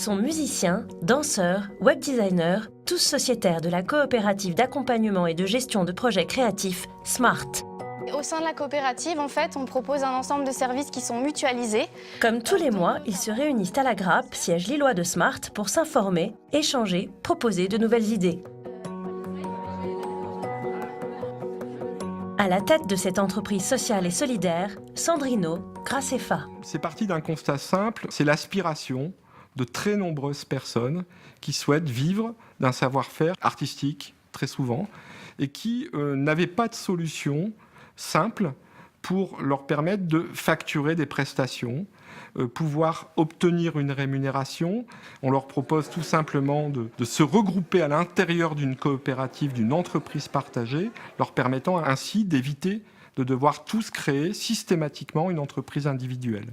sont musiciens, danseurs, web designers, tous sociétaires de la coopérative d'accompagnement et de gestion de projets créatifs Smart. Au sein de la coopérative, en fait, on propose un ensemble de services qui sont mutualisés. Comme tous les mois, ils se réunissent à la Grappe, siège lillois de Smart, pour s'informer, échanger, proposer de nouvelles idées. À la tête de cette entreprise sociale et solidaire, Sandrino Graceffa. C'est parti d'un constat simple, c'est l'aspiration de très nombreuses personnes qui souhaitent vivre d'un savoir-faire artistique, très souvent, et qui n'avaient pas de solution simple pour leur permettre de facturer des prestations, pouvoir obtenir une rémunération. On leur propose tout simplement de se regrouper à l'intérieur d'une coopérative, d'une entreprise partagée, leur permettant ainsi d'éviter de devoir tous créer systématiquement une entreprise individuelle.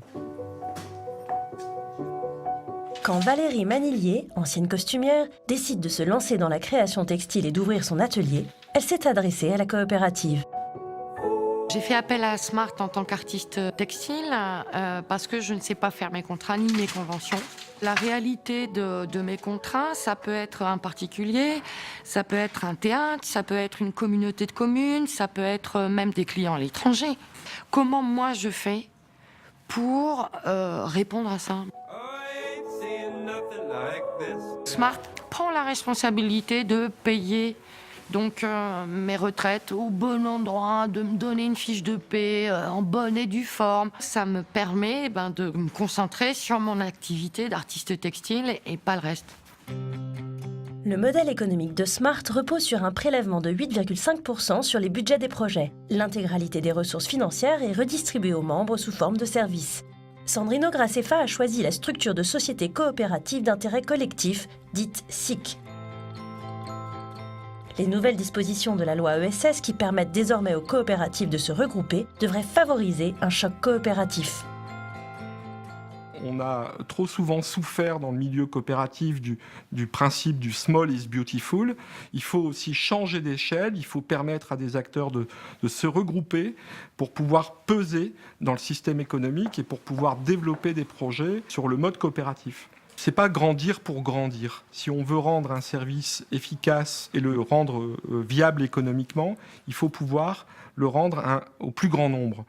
Quand Valérie Manillier, ancienne costumière, décide de se lancer dans la création textile et d'ouvrir son atelier, elle s'est adressée à la coopérative. J'ai fait appel à Smart en tant qu'artiste textile parce que je ne sais pas faire mes contrats ni mes conventions. La réalité de mes contrats, ça peut être un particulier, ça peut être un théâtre, ça peut être une communauté de communes, ça peut être même des clients à l'étranger. Comment moi je fais pour répondre à ça ? Smart prend la responsabilité de payer donc mes retraites au bon endroit, de me donner une fiche de paie en bonne et due forme. Ça me permet de me concentrer sur mon activité d'artiste textile et pas le reste. Le modèle économique de Smart repose sur un prélèvement de 8,5% sur les budgets des projets. L'intégralité des ressources financières est redistribuée aux membres sous forme de services. Sandrino Graceffa a choisi la structure de société coopérative d'intérêt collectif, dite SIC. Les nouvelles dispositions de la loi ESS qui permettent désormais aux coopératives de se regrouper devraient favoriser un choc coopératif. On a trop souvent souffert dans le milieu coopératif du principe du « small is beautiful ». Il faut aussi changer d'échelle, il faut permettre à des acteurs de se regrouper pour pouvoir peser dans le système économique et pour pouvoir développer des projets sur le mode coopératif. C'est pas grandir pour grandir. Si on veut rendre un service efficace et le rendre viable économiquement, il faut pouvoir le rendre au plus grand nombre.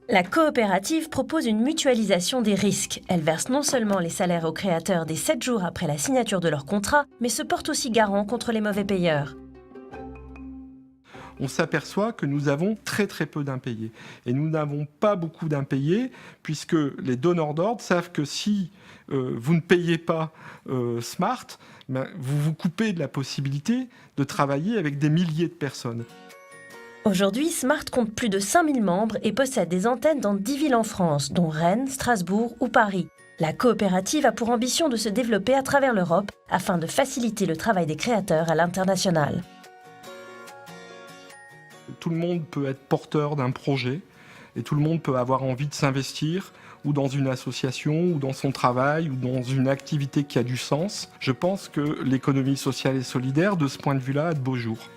La coopérative propose une mutualisation des risques. Elle verse non seulement les salaires aux créateurs dès 7 jours après la signature de leur contrat, mais se porte aussi garant contre les mauvais payeurs. On s'aperçoit que nous avons très peu d'impayés. Et nous n'avons pas beaucoup d'impayés puisque les donneurs d'ordre savent que si vous ne payez pas Smart, vous vous coupez de la possibilité de travailler avec des milliers de personnes. Aujourd'hui, Smart compte plus de 5000 membres et possède des antennes dans 10 villes en France, dont Rennes, Strasbourg ou Paris. La coopérative a pour ambition de se développer à travers l'Europe afin de faciliter le travail des créateurs à l'international. Tout le monde peut être porteur d'un projet et tout le monde peut avoir envie de s'investir ou dans une association, ou dans son travail, ou dans une activité qui a du sens. Je pense que l'économie sociale et solidaire, de ce point de vue-là, a de beaux jours.